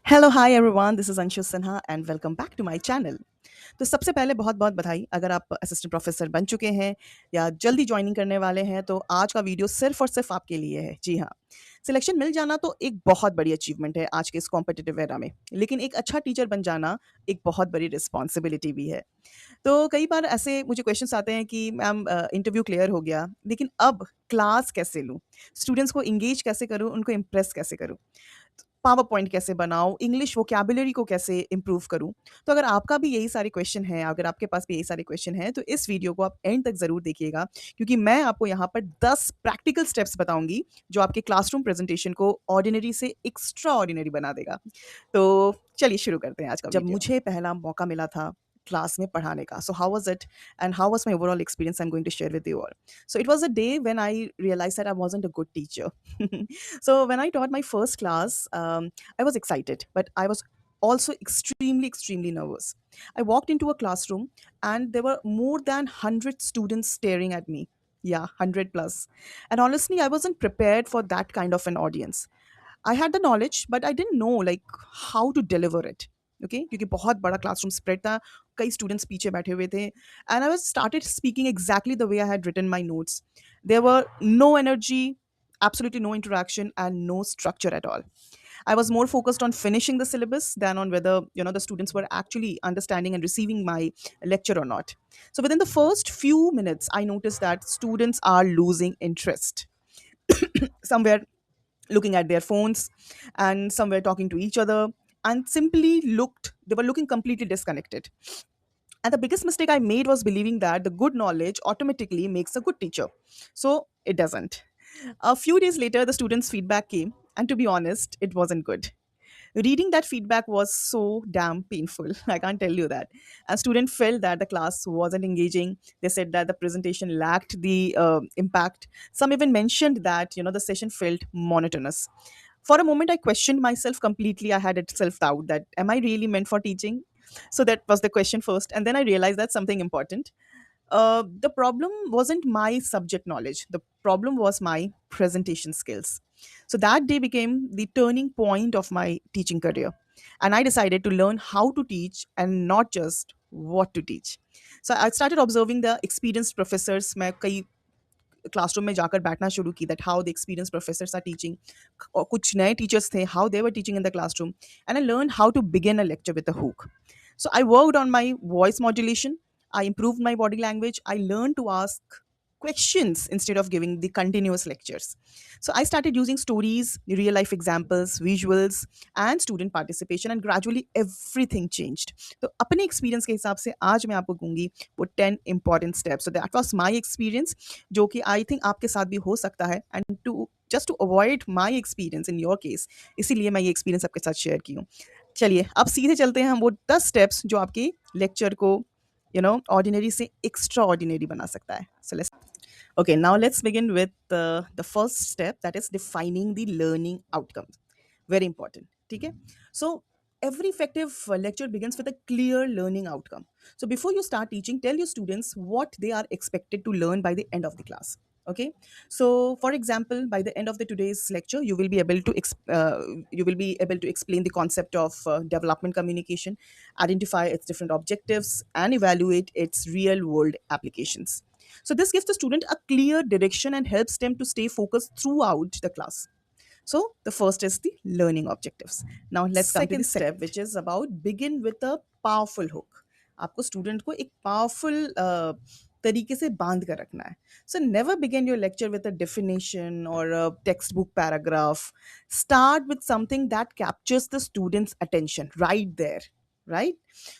Hello hi everyone, this is Anshu Sinha and welcome back to my channel. तो सबसे पहले बहुत बहुत बधाई अगर आप असिस्टेंट प्रोफेसर बन चुके हैं या जल्दी ज्वाइनिंग करने वाले हैं। तो आज का वीडियो सिर्फ और सिर्फ आपके लिए है। जी हाँ, सिलेक्शन मिल जाना तो एक बहुत बड़ी अचीवमेंट है आज के इस कॉम्पिटिटिव एरा में, लेकिन एक अच्छा टीचर बन जाना एक बहुत बड़ी रिस्पॉन्सिबिलिटी भी है। तो कई बार ऐसे मुझे क्वेश्चंस आते हैं कि मैम इंटरव्यू क्लियर हो गया, लेकिन अब क्लास कैसे लूँ, स्टूडेंट्स को इंगेज कैसे करूँ, उनको इम्प्रेस कैसे करूँ, पावर पॉइंट कैसे बनाऊँ, इंग्लिश वोकैब्युलरी को कैसे इम्प्रूव करूँ? तो अगर आपका भी यही सारे क्वेश्चन हैं, अगर आपके पास भी यही सारे क्वेश्चन हैं, तो इस वीडियो को आप एंड तक ज़रूर देखिएगा, क्योंकि मैं आपको यहाँ पर 10 प्रैक्टिकल स्टेप्स बताऊँगी, जो आपके क्लासरूम प्रेज़ेंटेशन को ऑर्डिनरी से एक्स्ट्रा ऑर्डिनरी बना देगा। तो चलिए शुरू करते हैं आज का जब वीडियो। मुझे पहला मौका मिला था क्लास में पढ़ाने का, so how was it and how was my overall experience I am going to share with you all. So it was a day when I realized that I wasn't a good teacher. So when I taught my first class, I was excited, but I was also extremely, extremely nervous. I walked into a classroom and there were more than 100 students staring at me. Yeah, 100 plus. And honestly, I wasn't prepared for that kind of an audience. I had the knowledge, but I didn't know like how to deliver it. Okay, क्योंकि बहुत बड़ा classroom spread था, कई students पीछे बैठे हुए थे, and I was started speaking exactly the way I had written my notes. There were no energy, absolutely no interaction and no structure at all. I was more focused on finishing the syllabus than on whether the students were actually understanding and receiving my lecture or not. So within the first few minutes I noticed that students are losing interest. Somewhere looking at their phones, and some were talking to each other, and simply looked they were looking completely disconnected. And the biggest mistake I made was believing that the good knowledge automatically makes a good teacher. So it doesn't. A few days later, the students' feedback came, and to be honest, it wasn't good. Reading that feedback was so damn painful. I can't tell you that. A student felt that the class wasn't engaging. They said that the presentation lacked the impact. Some even mentioned that the session felt monotonous. For a moment, I questioned myself completely. I had a self doubt that am I really meant for teaching? So that was the question first, and then I realized that's something important. The problem wasn't my subject knowledge. The problem was my presentation skills. So that day became the turning point of my teaching career. And I decided to learn how to teach and not just what to teach. So I started observing the experienced professors. मैं कई classroom में जाकर बैठना शुरू की that how the experience professors are teaching, और कुछ नए टीचर्स थे how they were teaching in the classroom, and I learn how to begin a lecture with a hook. So I worked on my voice modulation. I improved my body language. I learned to ask questions instead of giving the continuous lectures. So I started using stories, real life examples, visuals, and student participation, and gradually everything changed. तो अपने experience के हिसाब से आज मैं आपको दूंगी वो 10 important steps. So that was my experience, जो कि आई थिंक आपके साथ भी हो सकता है. And to just to avoid my experience in your case, इसीलिए मैं ये एक्सपीरियंस आपके साथ शेयर की हूँ. चलिए अब सीधे चलते हैं हम वो 10 स्टेप्स जो आपके लेक्चर को ऑर्डिनरी से एक्स्ट्रा ऑर्डिनरी बना सकता है. So let's Okay, now let's begin with the first step, that is defining the learning outcomes. Very important. Okay? So, every effective lecture begins with a clear learning outcome. So, before you start teaching, tell your students what they are expected to learn by the end of the class. Okay, so for example, by the end of the today's lecture, you will be able to explain the concept of development communication, identify its different objectives, and evaluate its real world applications. So this gives the student a clear direction and helps them to stay focused throughout the class. So the first is the learning objectives. Now let's come to the second step, which is about begin with a powerful hook. आपको student को एक powerful तरीके से बांध कर रखना है. So never begin your lecture with a definition or a textbook paragraph. Start with something that captures the student's attention right there, right?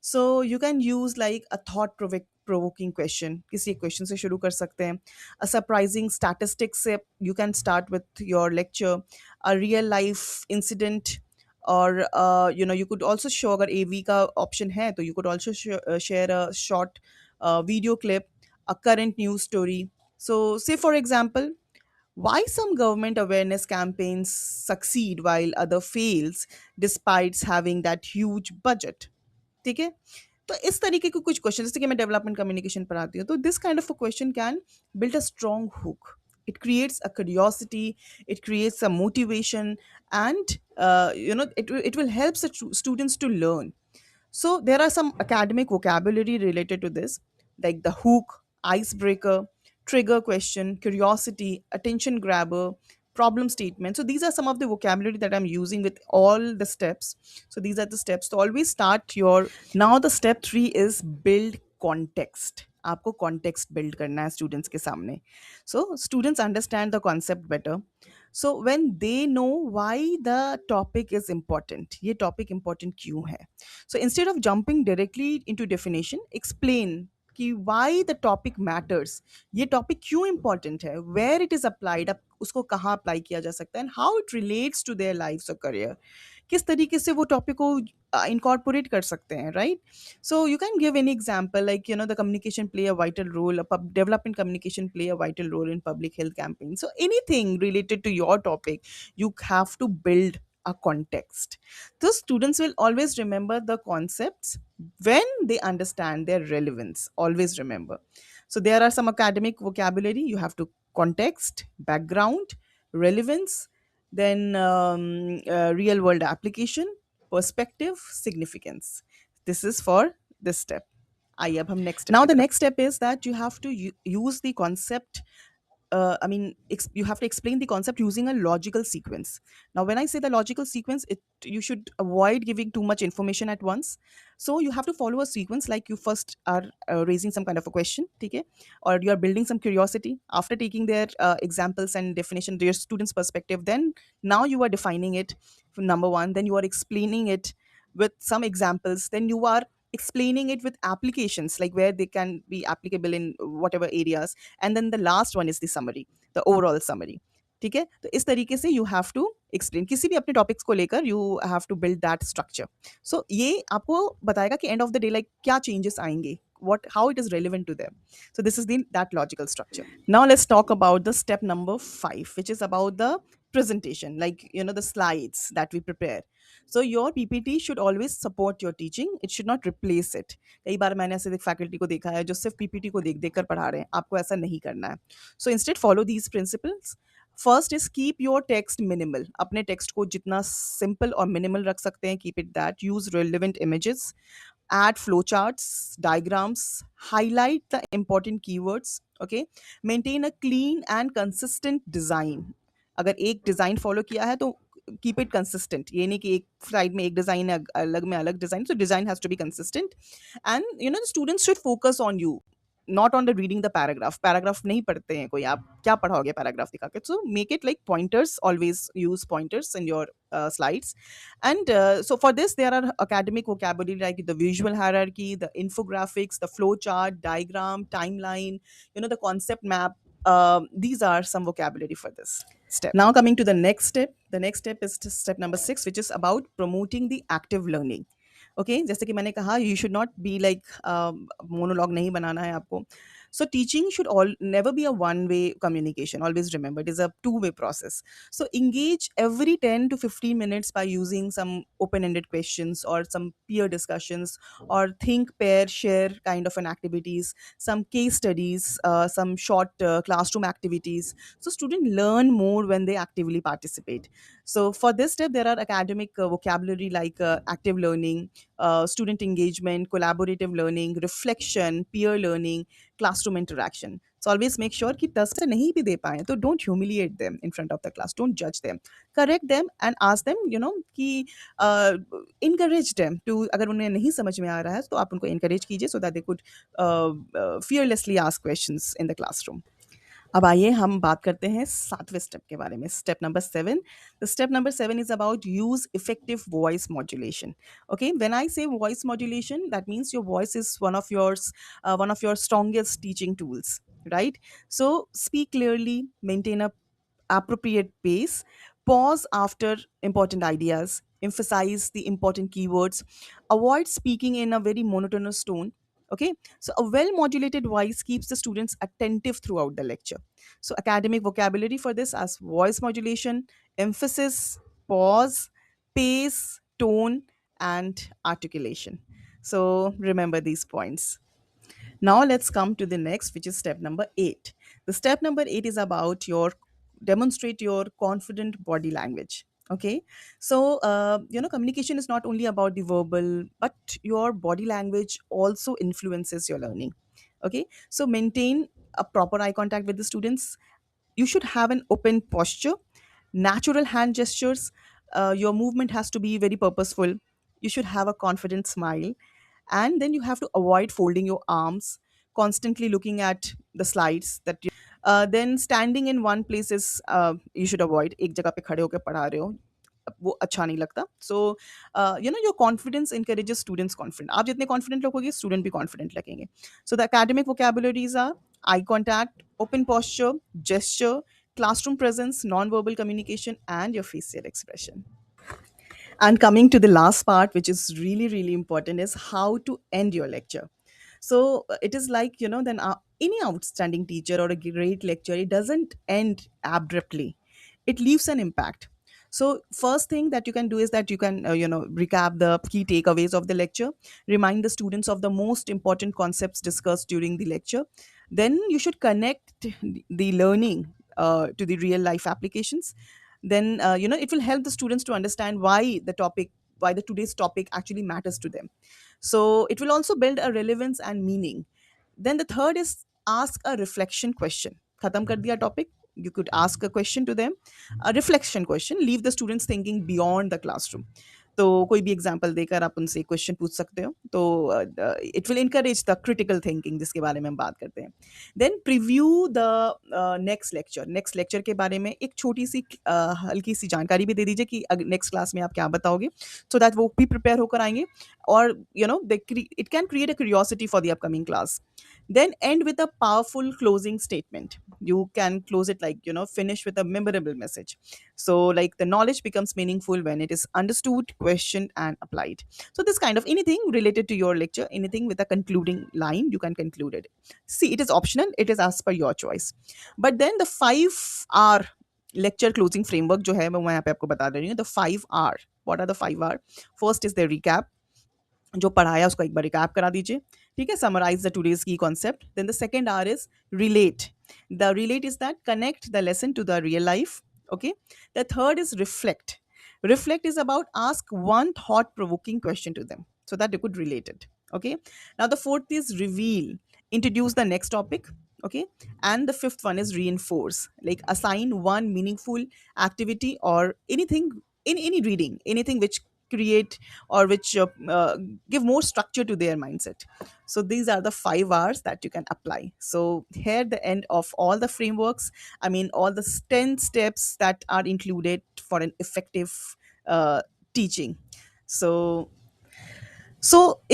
So you can use like a thought provoking question. किसी एक question से शुरू कर सकते हैं. A surprising statistic से you can start with your lecture. A real life incident, or you could also show, अगर AV का option है तो you could also share a short video clip, a current news story. So say for example, why some government awareness campaigns succeed while other fails despite having that huge budget. ठीक है, तो इस तरीके के कुछ question, जैसे कि मैं डेवलपमेंट कम्युनिकेशन पढ़ाती हूँ, तो this kind of a question can build a strong hook. It creates a curiosity, it creates a motivation, and it will help the students to learn. So there are some academic vocabulary related to this, like the hook, icebreaker, trigger question, curiosity, attention grabber, problem statement. So these are some of the vocabulary that I'm using with all the steps. So these are the steps to always start your. Now the step 3 is build context. आपको context build करना है students के सामने. So students understand the concept better. So when they know why the topic is important, ये topic important क्यों है. So instead of jumping directly into definition, explain कि why the topic matters, ये topic क्यों important है, where it is applied, अब उसको कहाँ apply किया जा सकता है, and how it relates to their lives or career, किस तरीके से वो टॉपिक को incorporate कर सकते हैं, right? So you can give any example, like the communication play a vital role, development communication play a vital role in public health campaigns. So anything related to your topic, you have to build a context. The students will always remember the concepts when they understand their relevance. Always remember. So there are some academic vocabulary. You have to context, background, relevance, then real world application, perspective, significance. This is for this step. आइए अब हम next step. Now the next step is that you have to use the concept. You have to explain the concept using a logical sequence. Now, when I say the logical sequence, you should avoid giving too much information at once. So you have to follow a sequence, like you first are raising some kind of a question, okay, or you are building some curiosity. After taking their examples and definition, their students' perspective, then now you are defining it. Number one, then you are explaining it with some examples. Then you are explaining it with applications, like where they can be applicable in whatever areas, and then the last one is the summary, the overall summary. ठीक है, तो इस तरीके से you have to explain किसी भी अपने topics को लेकर, you have to build that structure. So ये आपको बताएगा कि end of the day like क्या चेंजेस आएंगे, what how it is relevant to them. So this is the that logical structure. Now let's talk about the step number 5, which is about the presentation, like the slides that we prepare. So your PPT should always support your teaching, it should not replace it. कई बार मैंने ऐसे faculty को देखा है जो सिर्फ PPT को देख देख कर पढ़ा रहे हैं, आपको ऐसा नहीं करना है. So instead follow these principles. First is keep your text minimal. अपने टेक्स्ट को जितना सिंपल और मिनिमल रख सकते हैं, keep it that. Use relevant images, add flowcharts, diagrams, highlight the important keywords. Okay, maintain a clean and consistent design. अगर एक design follow किया है तो कीप इट कंसिस्टेंट. ये नहीं कि एक साइड में एक डिज़ाइन है, अलग में अलग design. So design has to be consistent, and the students should focus on you, not on the reading the paragraph. Paragraph नहीं पढ़ते हैं कोई, आप क्या पढ़ाओगे पैराग्राफ दिखा के. So make it like pointers, always use pointers in your slides. And so for this, there are academic vocabulary like the visual hierarchy, the infographics, the flow chart, diagram, timeline, the concept map. These are some vocabulary for this step. Now coming to the next step. The next step is step number 6, which is about promoting the active learning. Okay, जैसे कि मैंने कहा, you should not be like monologue नहीं बनाना है आपको. So teaching should all never be a one way communication. Always remember it is a two way process. So engage every 10 to 15 minutes by using some open-ended questions or some peer discussions or think, pair, share kind of an activities, some case studies, some short classroom activities. So students learn more when they actively participate. So for this step, there are academic vocabulary like active learning, student engagement, collaborative learning, reflection, peer learning, classroom interaction. So always make sure कि 10 से नहीं भी दे पाए तो don't humiliate them in front of the class, don't judge them, correct them and ask them कि encourage them to. अगर उन्हें नहीं समझ में आ रहा है तो आप उनको encourage कीजिए so that they could fearlessly ask questions in the classroom. अब आइए हम बात करते हैं 7वें स्टेप के बारे में. Step number 7. The step number 7 is about use effective voice modulation. Okay, when I say voice modulation, that means your voice is one of your strongest teaching tools, right? So speak clearly, maintain a appropriate pace, pause after important ideas, emphasize the important keywords, avoid speaking in a very monotonous tone. Okay, so a well modulated voice keeps the students attentive throughout the lecture. So academic vocabulary for this as voice modulation, emphasis, pause, pace, tone, and articulation. So remember these points. Now let's come to the next, which is step number 8. The step number 8 is about your demonstrate your confident body language. Okay, so communication is not only about the verbal, but your body language also influences your learning. Okay, so maintain a proper eye contact with the students. You should have an open posture, natural hand gestures. Your movement has to be very purposeful. You should have a confident smile, and then you have to avoid folding your arms, constantly looking at the slides that you then standing in one place is you should avoid एक जगह पे खड़े होकर पढ़ा रहे हो वो अच्छा नहीं लगता so your confidence encourages students confident आप जितने कॉन्फिडेंट लोग होगे स्टूडेंट भी कॉन्फिडेंट लगेंगे so the academic vocabularies are eye contact, open posture, gesture, classroom presence, non-verbal communication, and your facial expression. And coming to the last part, which is really, really important, is how to end your lecture. So it is like, then any outstanding teacher or a great lecture, it doesn't end abruptly, it leaves an impact. So, first thing that you can do is that you can, recap the key takeaways of the lecture, remind the students of the most important concepts discussed during the lecture. Then you should connect the learning to the real life applications. Then it will help the students to understand why the today's topic actually matters to them. So it will also build a relevance and meaning. Then the third is ask a reflection question. Khatam kar diya topic. You could ask a question to them, a reflection question. Leave the students thinking beyond the classroom. तो कोई भी example देकर आप उनसे question पूछ सकते हो तो it will encourage the critical thinking जिसके बारे में हम बात करते हैं then preview the next lecture के बारे में एक छोटी सी हल्की सी जानकारी भी दे दीजिए कि नेक्स्ट क्लास में आप क्या बताओगे सो दैट वो भी प्रिपेयर होकर आएंगे और it can create a curiosity for the upcoming class then end with a powerful closing statement. You can close it like finish with a memorable message. So like the knowledge becomes meaningful when it is understood, questioned, and applied. So this kind of anything related to your lecture, anything with a concluding line, you can conclude it. See, it is optional, it is as per your choice. But then the 5 hour lecture closing framework जो है मैं यहाँ पे आपको बता दे रही हूँ. The 5 hour, what are the 5 hour? First is the recap. जो पढ़ाया उसको एक बार रिकैप करा दीजिए. ठीक है, summarize the today's key concept. Then the second R is relate. The relate is that connect the lesson to the real life. Okay, the third is reflect. Reflect is about ask one thought provoking question to them so that they could relate it. Okay, now the fourth is reveal, introduce the next topic. Okay, and the fifth one is reinforce, like assign one meaningful activity or anything in any reading, anything which create or which give more structure to their mindset. So these are the 5 hours that you can apply. So here the end of all the frameworks, I mean all the 10 steps that are included for an effective teaching. So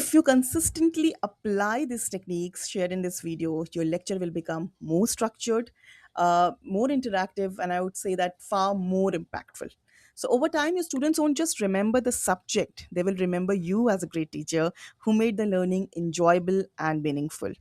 if you consistently apply these techniques shared in this video, your lecture will become more structured, more interactive, and I would say that far more impactful. So over time, your students won't just remember the subject, they will remember you as a great teacher who made the learning enjoyable and meaningful.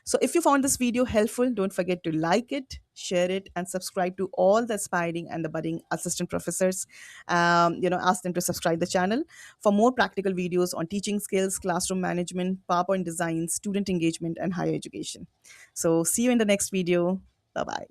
So if you found this video helpful, don't forget to like it, share it, and subscribe to all the aspiring and the budding assistant professors. Ask them to subscribe the channel for more practical videos on teaching skills, classroom management, PowerPoint design, student engagement, and higher education. So see you in the next video. Bye bye.